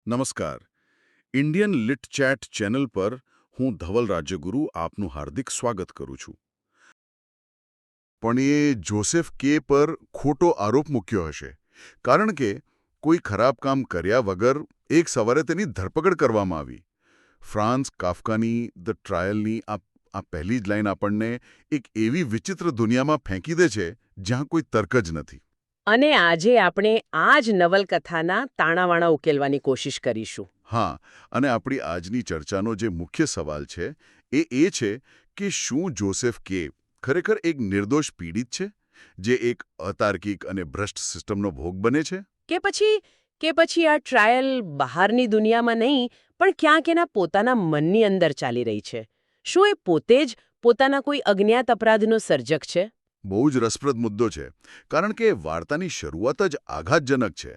નમસ્કાર. Indian lit chat channel પર હું ધવલ રાજ્યગુરુ આપનું હાર્દિક સ્વાગત કરું છું. પણ એ જોસેફ કે પર ખોટો આરોપ મૂક્યો હશે, કારણ કે કોઈ ખરાબ કામ કર્યા વગર એક સવારે તેની ધરપકડ કરવામાં આવી. ફ્રાન્સ કાફકાની ધ ટ્રાયલની આ પહેલી જ લાઈન આપણને એક એવી વિચિત્ર દુનિયામાં ફેંકી દે છે જ્યાં કોઈ તર્ક જ નથી. અને આજે આપણે આ જ નવલકથાના તાણાવાણા ઉકેલવાની કોશિશ કરીશું. હા, અને આપણી આજની ચર્ચાનો જે મુખ્ય સવાલ છે એ છે કે શું જોસેફ કે ખરેખર એક નિર્દોષ પીડિત છે, જે એક અતાર્કિક અને ભ્રષ્ટ સિસ્ટમનો ભોગ બને છે? કે પછી આ ટ્રાયલ બહારની દુનિયામાં નહીં, પણ ક્યાંક એના પોતાના મનની અંદર ચાલી રહી છે. શું એ પોતે જ પોતાના કોઈ અજ્ઞાત અપરાધનો સર્જક છે? બહુ જ રસપ્રદ મુદ્દો છે, કારણ કે વાર્તાની શરૂઆત જ આઘાતજનક છે.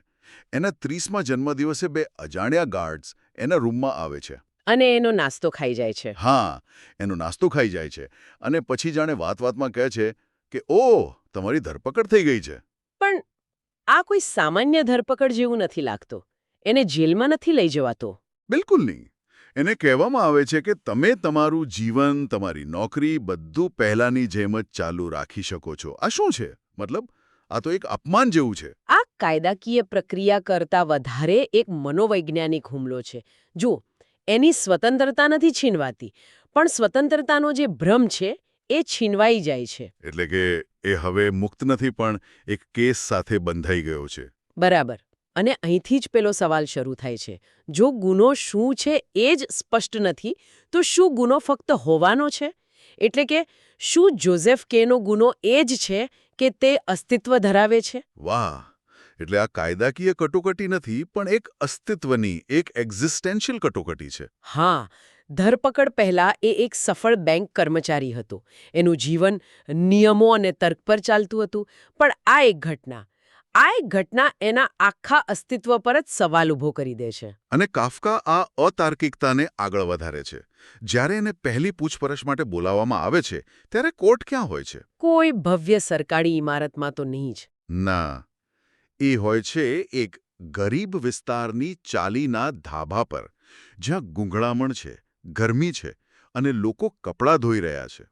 એના 30મા જન્મદિવસે બે અજાણ્યા ગાર્ડ્સ એના રૂમમાં આવે છે. અને એનો નાસ્તો ખાઈ જાય છે. હા, એનો નાસ્તો ખાઈ જાય છે અને પછી જાણે વાત-વાતમાં કહે છે કે ઓહ, તમારી ધરપકડ થઈ ગઈ છે. પણ આ કોઈ સામાન્ય ધરપકડ જેવું નથી લાગતું. એને જેલમાં નથી લઈ જવાતો. બિલકુલ નહીં. એને કહેવામાં આવે છે કે તમે તમારું જીવન, તમારી નોકરી બધું પહેલાંની જેમ જ ચાલુ રાખી શકો છો. આ શું છે? મતલબ, આ તો એક અપમાન જેવું છે. આ કાયદાકીય પ્રક્રિયા કરતાં વધારે એક મનોવૈજ્ઞાનિક હુમલો છે. જુઓ, એની સ્વતંત્રતા નથી છીનવાતી, પણ સ્વતંત્રતાનો જે ભ્રમ છે એ છીનવાઈ જાય છે. એટલે કે એ હવે મુક્ત નથી, પણ એક કેસ સાથે બંધાઈ ગયો છે. બરાબર. અને અહીંથી જ પેલો સવાલ શરૂ થાય છે. જો ગુનો શું છે એ જ સ્પષ્ટ નથી, તો શું ગુનો ફક્ત હોવાનો છે? એટલે કે શું જોઝેફ કેનો ગુનો એ જ છે કે તે અસ્તિત્વ ધરાવે છે? વાહ! એટલે આ કાયદાકીય કટોકટી નથી, પણ એક અસ્તિત્વની, એક એક્ઝિસ્ટેન્શિયલ કટોકટી છે. હા, ધરપકડ પહેલા એ એક સફળ બેંક કર્મચારી હતો. એનું જીવન નિયમો અને તર્ક પર ચાલતું હતું. પણ આ એક ઘટના એના આખા અસ્તિત્વ પર જ સવાલ ઊભો કરી દે છે. અને કાફકા આ અતાર્કિકતાને આગળ વધારે છે. જ્યારે એને પહેલી પૂછપરછ માટે બોલાવવામાં આવે છે, ત્યારે કોર્ટ ક્યાં હોય છે? કોઈ ભવ્ય સરકારી ઇમારતમાં તો નહીં જ. ના, એ હોય છે એક ગરીબ વિસ્તારની ચાલીના ધાબા પર, જ્યાં ગૂંગળામણ છે, ગરમી છે અને લોકો કપડાં ધોઈ રહ્યા છે.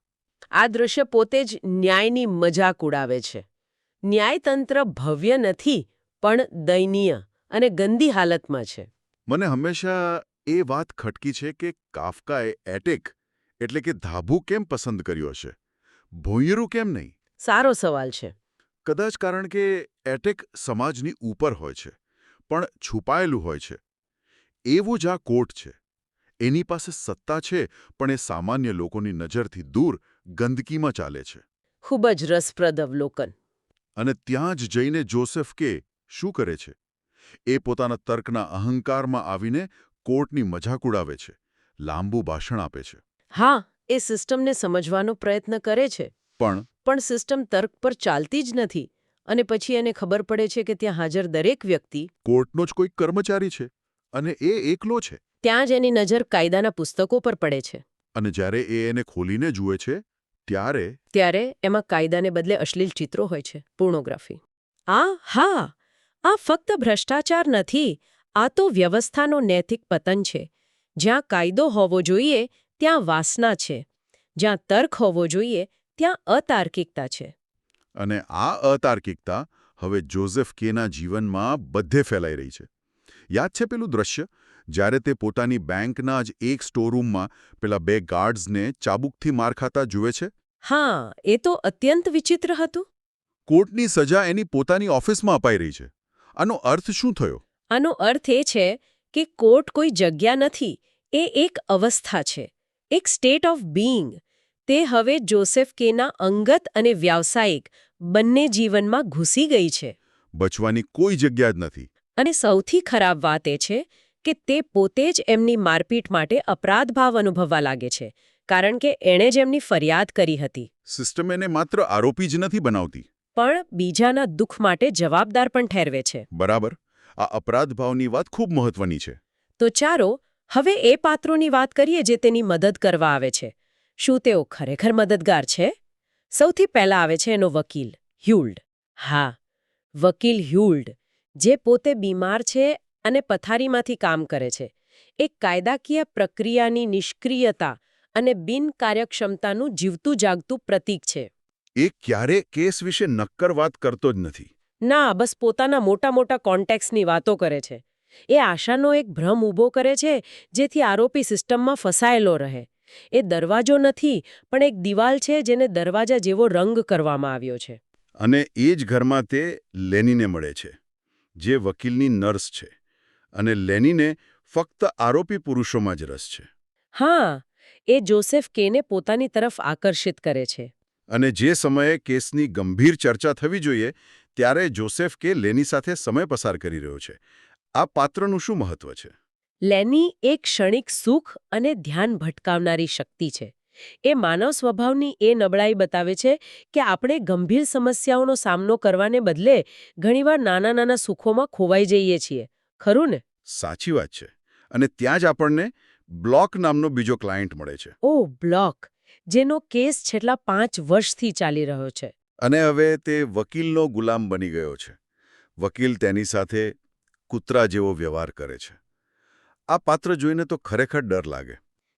આ દૃશ્ય પોતે જ ન્યાયની મજાક ઉડાવે છે. ન્યાયતંત્ર ભવ્ય નથી, પણ દયનીય અને ગંદી હાલતમાં છે. મને હંમેશા એ વાત ખટકી છે કે કાફકાએ એટેક એટલે કે ધાબુ કેમ પસંદ કર્યું હશે, ભોંયરું કેમ નહીં? સારો સવાલ છે. કદાચ કારણ કે એટેક સમાજની ઉપર હોય છે, પણ છુપાયેલું હોય છે. એવું જ આ કોર્ટ છે. એની પાસે સત્તા છે, પણ એ સામાન્ય લોકોની નજરથી દૂર ગંદકીમાં ચાલે છે. ખૂબ જ રસપ્રદ અવલોકન. અને ત્યાં જ જઈને જોસેફ કે શું કરે છે? એ પોતાના તર્કના અહંકારમાં આવીને કોર્ટની મજાક ઉડાવે છે, લાંબુ ભાષણ આપે છે. હા, એ સિસ્ટમને સમજવાનો પ્રયત્ન કરે છે. પણ સિસ્ટમ તર્ક પર ચાલતી જ નથી. અને પછી એને ખબર પડે છે કે ત્યાં હાજર દરેક વ્યક્તિ કોર્ટનો જ કોઈ કર્મચારી છે, અને એ એકલો છે. ત્યાં જ એની નજર કાયદાના પુસ્તકો પર પડે છે. અને જ્યારે એ એને ખોલીને જુએ છે, ત્યારે એમાં કાયદાને બદલે અશ્લીલ ચિત્રો હોય છે, પોર્નોગ્રાફી. આ ફક્ત ભ્રષ્ટાચાર નથી, આ તો વ્યવસ્થાનો નૈતિક પતન છે. જ્યાં કાયદો હોવો જોઈએ ત્યાં વાસના છે, જ્યાં તર્ક હોવો જોઈએ ત્યાં અતાર્કિકતા છે. અને આ અતાર્કિકતા હવે જોસેફ કેના જીવનમાં બધે ફેલાઈ રહી છે. યાદ છે પેલું દ્રશ્ય, જ્યારે તે પોતાની બેંકના જ એક સ્ટોરરૂમમાં પેલા બે ગાર્ડ્સને ચાબુકથી માર ખાતા જુએ છે? હા, એ તો અત્યંત વિચિત્ર હતું. કોર્ટની સજા એની પોતાની ઓફિસમાં અપાઈ રહી છે. આનો અર્થ શું થયો? આનો અર્થ એ છે કે કોર્ટ કોઈ જગ્યા નથી, એ એક અવસ્થા છે, એક સ્ટેટ ઓફ બીઇંગ. તે હવે જોસેફ કેના અંગત અને વ્યાવસાયિક બંને જીવનમાં ઘૂસી ગઈ છે. બચવાની કોઈ જગ્યા જ નથી. અને સૌથી ખરાબ વાત એ છે કે તે પોતે જ એમની મારપીટ માટે અપરાધભાવ અનુભવવા લાગે છે, કારણ કે એણે જ એમની ફરિયાદ કરી હતી. સિસ્ટમ એને માત્ર આરોપી જ નથી બનાવતી, પણ બીજાના દુઃખ માટે જવાબદાર પણ ઠેરવે છે. બરાબર. આ અપરાધભાવની વાત ખૂબ મહત્વની છે. તો ચાલો હવે એ પાત્રોની વાત કરીએ જે તેની મદદ કરવા આવે છે. શું તેઓ ખરેખર મદદગાર છે? સૌથી પહેલા આવે છે એનો વકીલ, હ્યુલ્ડ. હા, વકીલ હ્યુલ્ડ, જે પોતે બીમાર છે અને પથારીમાંથી કામ કરે છે. એક કાયદાકીય પ્રક્રિયાની નિષ્ક્રિયતા અને બિનકાર્યક્ષમતાનું જીવતું જાગતું પ્રતીક છે. એ ક્યારે કેસ વિશે નક્કર વાત કરતો જ નથી. ના, બસ પોતાના મોટા મોટા કોન્ટેક્સની વાતો કરે છે. એ આશાનો એક ભ્રમ ઊભો કરે છે, જેથી આરોપી સિસ્ટમમાં ફસાયેલો રહે. એ દરવાજો નથી, પણ એક દિવાલ છે જેને દરવાજા જેવો રંગ કરવામાં આવ્યો છે. અને એ જ ઘરમાં તે લેનીને મળે છે, જે વકીલની નર્સ છે. અને લેનીને ફક્ત આરોપી પુરુષોમાં જ રસ છે. હા, એ જોસેફ કેને પોતાની તરફ આકર્ષિત કરે છે. અને જે સમયે કેસની ગંભીર ચર્ચા થવી જોઈએ ત્યારે જોસેફ કે લેની સાથે સમય પસાર કરી રહ્યો છે. આ પાત્રનું શું મહત્વ છે? લેની એક ક્ષણિક સુખ અને ધ્યાન ભટકાવનારી શક્તિ છે. એ માનવ સ્વભાવની એ નબળાઈ બતાવે છે કે આપણે ગંભીર સમસ્યાઓનો સામનો કરવાને બદલે ઘણીવાર નાના નાના સુખોમાં ખોવાઈ જઈએ છીએ. ખરું ને? સાચી વાત છે. અને ત્યાં જ આપણને બ્લોક નામનો બીજો ક્લાયન્ટ મળે છે. ઓહ, બ્લોક, જેનો કેસ છેલ્લા 5 વર્ષથી ચાલી રહ્યો છે. અને હવે તે વકીલનો ગુલામ બની ગયો છે. વકીલ તેની સાથે કૂતરા જેવો વ્યવહાર કરે છે. આ પાત્ર જોઈને તો ખરેખર ડર લાગે.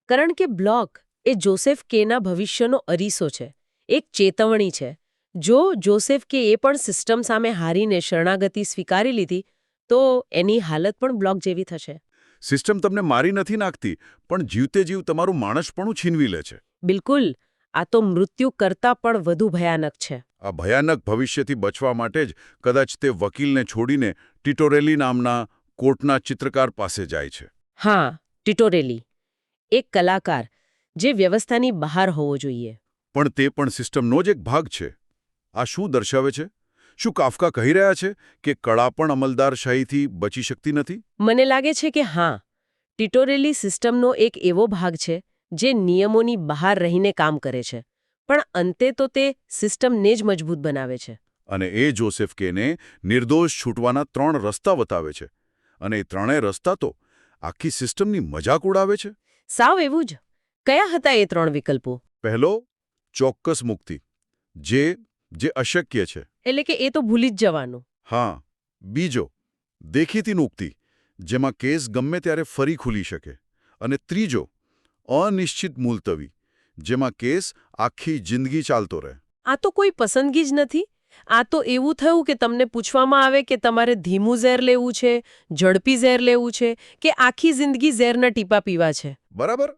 કારણ કે બ્લોક એ જોસેફ કેના ભવિષ્યનો અરીસો છે. એક ચેતવણી છે. જો જોસેફ કે એ પણ સિસ્ટમ સામે હારીને શરણાગતિ સ્વીકારી લીધી તો એની હાલત પણ બ્લોક જેવી થશે. સિસ્ટમ તમને મારી નથી નાખતી, પણ જીવતે જીવ તમારું માણસપણું છીનવી લે છે. બિલકુલ, આ તો મૃત્યુ કરતાં પણ વધુ ભયાનક છે. આ ભયાનક ભવિષ્યથી બચવા માટે જ કદાચ તે વકીલને છોડીને ટિટોરેલી નામના કોર્ટના ચિત્રકાર પાસે જાય છે. હા, ટિટોરેલી, એક કલાકાર જે વ્યવસ્થાની બહાર હોવો જોઈએ. પણ તે પણ સિસ્ટમનો જ એક ભાગ છે. આ શું દર્શાવે છે? શું કાફકા કહી રહ્યા છે કે કળા પણ અમલદારશાહીથી બચી શકતી નથી? મને લાગે છે કે હા, ટિટોરેલી સિસ્ટમનો એક એવો ભાગ છે જે નિયમોની બહાર રહીને કામ કરે છે, પણ અંતે તો તે સિસ્ટમને જ મજબૂત બનાવે છે. અને એ જોસેફ કેને નિર્દોષ છૂટવાના 3 રસ્તા બતાવે છે. અને એ ત્રણેય રસ્તા તો આખી સિસ્ટમની મજાક ઉડાવે છે. સાવ એવું જ. કયા હતા એ 3 વિકલ્પો? પહેલો, ચોક્કસ મુક્તિ, જે અશક્ય છે. એટલે કે એ તો ભૂલી જ જવાનું. હા. બીજો, દેખીતી મુક્તિ, જેમાં કેસ ગમે ત્યારે ફરી ખુલી શકે. અને ત્રીજો, અનિશ્ચિત મુલતવી, જેમાં કેસ આખી જિંદગી ચાલતો રહે. આ તો કોઈ પસંદગી જ નથી. આ તો એવું થયું કે તમને પૂછવામાં આવે કે તમારે ધીમું ઝેર લેવું છે, ઝડપી ઝેર લેવું છે કે આખી જિંદગી ઝેરના ટીપા પીવા છે. બરાબર?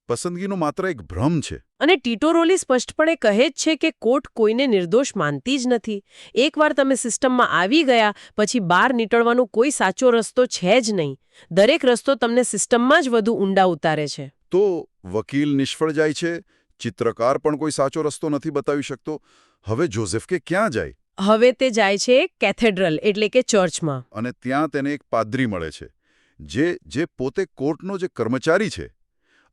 પસંદગીનો માત્ર એક ભ્રમ છે. અને ટિટોરોલી સ્પષ્ટપણે કહે જ છે કે કોર્ટ કોઈને નિર્દોષ માનતી જ નથી. એકવાર તમે સિસ્ટમમાં આવી ગયા પછી બહાર નીકળવાનો કોઈ સાચો રસ્તો છે જ નહીં. દરેક રસ્તો તમને સિસ્ટમમાં જ વધુ ઊંડા ઉતારે છે. તો વકીલ નિષ્ફળ જાય છે, ચિત્રકાર પણ કોઈ સાચો રસ્તો નથી બતાવી શકતો. હવે જોસેફ કે ક્યાં જાય? હવે તે જાય છે કેથેડ્રલ એટલે કે ચર્ચમાં. અને ત્યાં તેને એક પાદરી મળે છે, જે પોતે કોર્ટનો જે કર્મચારી છે.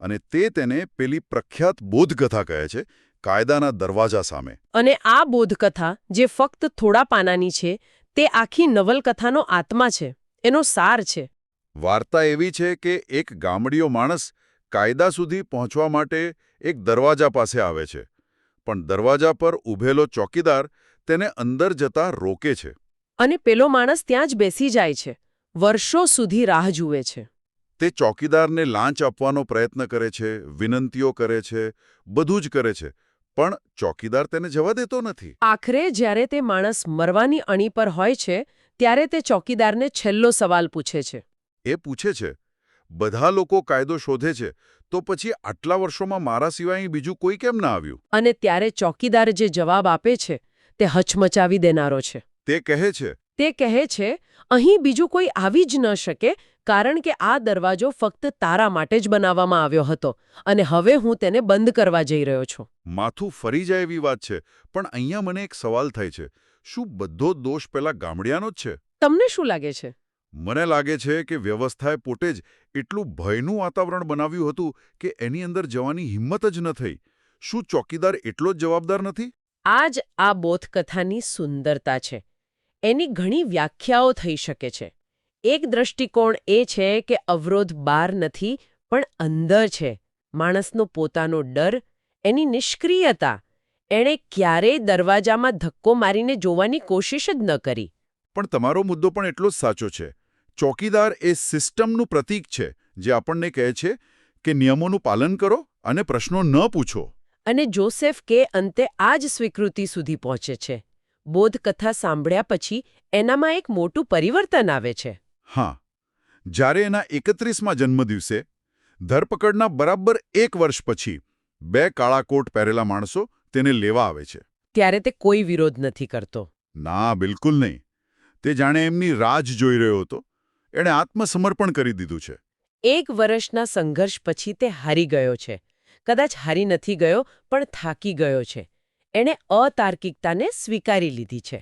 અને તે તેને પેલી પ્રખ્યાત બોધકથા કહે છે, કાયદાના દરવાજા સામે. અને આ બોધકથા, જે ફક્ત થોડા પાનાની છે, તે આખી નવલકથાનો આત્મા છે, એનો સાર છે. વાર્તા એવી છે કે એક ગામડીયો માણસ કાયદા સુધી પહોંચવા માટે એક દરવાજા પાસે આવે છે, પણ દરવાજા પર ઊભેલો ચોકીદાર તેને અંદર જતા રોકે છે. અને પેલો માણસ ત્યાં જ બેસી જાય છે, વર્ષો સુધી રાહ જુએ છે. તે ચોકીદારને લાંચ આપવાનો પ્રયત્ન કરે છે, વિનંતીઓ કરે છે, બધું જ કરે છે, પણ ચોકીદાર તેને જવા દેતો નથી. આખરે જ્યારે તે માણસ મરવાની અણી પર હોય છે, ત્યારે તે ચોકીદારને છેલ્લો સવાલ પૂછે છે. એ પૂછે છે, બધા લોકો કાયદો શોધે છે, તો પછી આટલા વર્ષોમાં મારા સિવાય બીજું કોઈ કેમ ના આવ્યું? અને ત્યારે ચોકીદાર જે જવાબ આપે છે, તે હચમચાવી દેનારો છે. તે કહે છે, અહીં બીજું કોઈ આવી જ ન શકે, કારણ કે આ દરવાજો ફક્ત તારા માટે જ બનાવવામાં આવ્યો હતો અને હવે હું તેને બંધ કરવા જઈ રહ્યો છું. માથું ફરી જાય એવી વાત છે, પણ અહીંયા મને એક સવાલ થાય છે, શું બધો દોષ પેલા ગામડિયાનો જ છે? તમને શું લાગે છે? મને લાગે છે કે વ્યવસ્થાએ પોતે જ એટલું ભયનું વાતાવરણ બનાવ્યું હતું કે એની અંદર જવાની હિંમત જ ન થઈ. શું ચોકીદાર એટલો જ જવાબદાર નથી? આ જ આ બોધકથાની સુંદરતા છે. એની ઘણી વ્યાખ્યાઓ થઈ શકે છે. એક દ્રષ્ટિકોણ એ છે કે અવરોધ બહાર નથી, પણ અંદર છે. માણસનો પોતાનો ડર, એની નિષ્ક્રિયતા. એણે ક્યારેય દરવાજામાં ધક્કો મારીને જોવાની કોશિશ જ ન કરી. પણ તમારો મુદ્દો પણ એટલો જ સાચો છે. ચોકીદાર એ સિસ્ટમનું પ્રતીક છે જે આપણને કહે છે કે નિયમોનું પાલન કરો અને પ્રશ્નો ન પૂછો. અને જોસેફ કે અંતે આ જ સ્વીકૃતિ સુધી પહોંચે છે. બોધકથા સાંભળ્યા પછી એનામાં એક મોટું પરિવર્તન આવે છે. હા, જ્યારે એના 31મા જન્મદિવસે ધરપકડના બરાબર 1 વર્ષ પછી 2 કાળા કોટ પહેરેલા માણસો તેને લેવા આવે છે. ત્યારે તે કોઈ વિરોધ નથી કરતો. ના, બિલકુલ નહીં. તે જાણે એમની રાહ જ જોઈ રહ્યો હતો. એણે આત્મસમર્પણ કરી દીધું છે. 1 વર્ષના સંઘર્ષ પછી તે હારી ગયો છે. કદાચ હારી નથી ગયો, પણ થાકી ગયો છે. એણે અતાર્કિકતાને સ્વીકારી લીધી છે.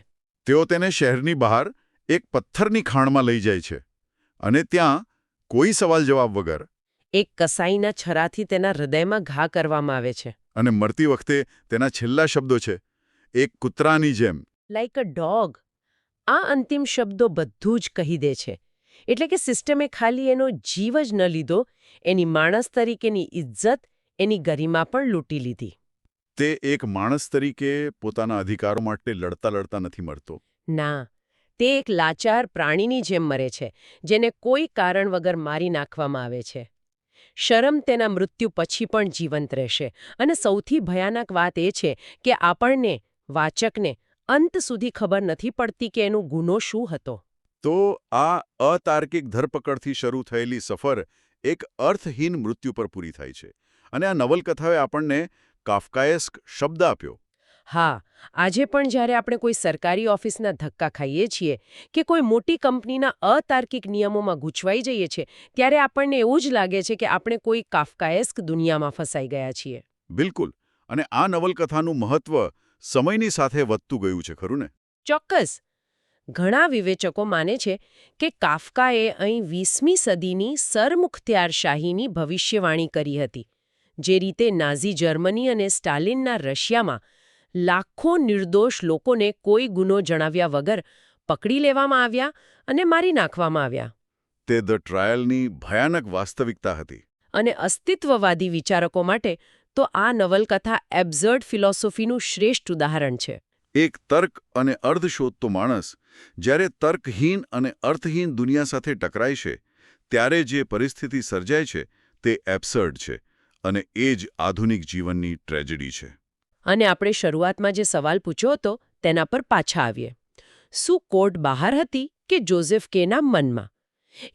તેઓ તેને શહેરની બહાર એક પથ્થરની ખાણમાં લઈ જાય છે અને ત્યાં કોઈ સવાલ જવાબ વગર એક કસાઈના છરાથી તેના હૃદયમાં ઘા કરવામાં આવે છે. અને મરતી વખતે તેના છેલ્લા શબ્દો છે, એક કૂતરાની જેમ. Like a dog. આ અંતિમ શબ્દો બધું જ કહી દે છે. એટલે કે સિસ્ટમે ખાલી એનો જીવ જ ન લીધો, એની માણસ તરીકેની ઇજ્જત, એની ગરિમા પણ લૂંટી લીધી. તે એક માણસ તરીકે પોતાના અધિકારો માટે લડતા લડતા નથી મરતો. ના, તે એક લાચાર પ્રાણીની જેમ મરે છે, જેને કોઈ કારણ વગર મારી નાખવામાં આવે છે. શરમ તેના મૃત્યુ પછી પણ જીવંત રહેશે. અને સૌથી ભયાનક વાત એ છે કે આપણને, વાચકને, અંત સુધી ખબર નથી પડતી કે એનો ગુનો શું હતો. તો આ અતાર્કિક ધરપકડથી શરૂ થયેલી સફર એક અર્થહીન મૃત્યુ પર પૂરી થાય છે. અને આ નવલકથાએ આપણને કાફકાએસ્ક શબ્દ આપ્યો. હા, આજે પણ જ્યારે આપણે કોઈ સરકારી ઓફિસના ધક્કા ખાઈએ છીએ કે કોઈ મોટી કંપનીના અતાર્કિક નિયમોમાં ગૂંચવાઈ જઈએ છીએ, ત્યારે આપણને એવું જ લાગે છે કે આપણે કોઈ કાફકાએસ્ક દુનિયામાં ફસાઈ ગયા છીએ. બિલકુલ. અને આ નવલકથાનું મહત્વ સમયની સાથે વધતું ગયું છે, ખરું ને? ચોક્કસ. ઘણા વિવેચકો માને છે કે કાફકાએ અહીં 20મી સદીની સરમુખત્યારશાહીની ભવિષ્યવાણી કરી હતી. જે રીતે નાઝી જર્મની અને સ્ટાલિનના રશિયામાં લાખો નિર્દોષ લોકોને કોઈ ગુનો જણાવ્યા વગર પકડી લેવામાં આવ્યા અને મારી નાખવામાં આવ્યા. તે ધ ટ્રાયલની ભયાનક વાસ્તવિકતા હતી. અને અસ્તિત્વવાદી વિચારકો માટે તો આ નવલકથા એબ્સર્ડ ફિલોસોફીનું શ્રેષ્ઠ ઉદાહરણ છે. એક તર્ક અને અર્થ શોધતો માણસ જ્યારે તર્કહીન અને અર્થહીન દુનિયા સાથે ટકરાય છે, ત્યારે જે પરિસ્થિતિ સર્જાય છે તે એબ્સર્ડ છે. અને એ જ આધુનિક જીવનની ટ્રેજેડી છે. અને આપણે શરૂઆતમાં જે સવાલ પૂછ્યો હતો તેના પર પાછા આવીએ. શું કોર્ટ બહાર હતી કે જોસેફ કેના મનમાં?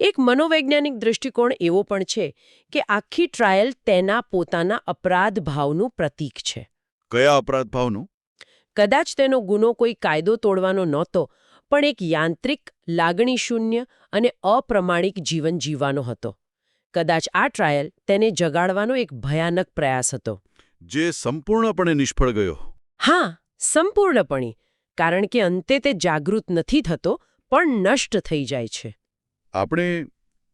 એક મનોવૈજ્ઞાનિક દૃષ્ટિકોણ એવો પણ છે કે આખી ટ્રાયલ તેના પોતાના અપરાધ ભાવનું પ્રતીક છે. કયા અપરાધ ભાવનું? કદાચ તેનો ગુનો કોઈ કાયદો તોડવાનો નહોતો, પણ એક યાંત્રિક, લાગણીશૂન્ય અને અપ્રમાણિક જીવન જીવવાનો હતો. કદાચ આ ટ્રાયલ તેને જગાડવાનો એક ભયાનક પ્રયાસ હતો. જે સંપૂર્ણપણે નિષ્ફળ ગયો. હા, સંપૂર્ણપણે. કારણ કે અંતે તે જાગૃત નથી થતો, પણ નષ્ટ થઈ જાય છે. આપણે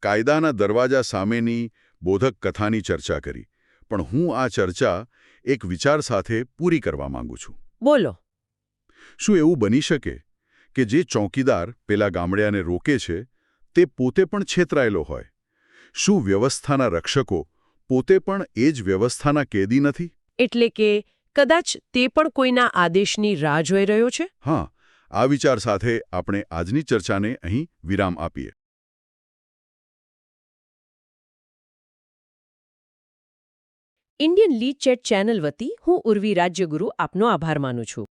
કાયદાના દરવાજા સામેની બોધક કથાની ચર્ચા કરી, પણ હું આ ચર્ચા એક વિચાર સાથે પૂરી કરવા માંગુ છું. બોલો. શું એવું બની શકે કે જે ચોકીદાર પેલા ગામડિયાને રોકે છે તે પોતે પણ છેતરાયેલો હોય? શું વ્યવસ્થાના રક્ષકો પોતે પણ એ જ વ્યવસ્થાના કેદી નથી? એટલે કે કદાચ તે પણ કોઈના આદેશની રાહ જોઈ રહ્યો છે? હા, આ વિચાર સાથે આપણે આજની ચર્ચાને અહીં વિરામ આપીએ. ઇન્ડિયન લીડ ચેટ ચેનલ વતી હું ઉર્વી રાજ્યગુરુ આપનો આભાર માનું છું.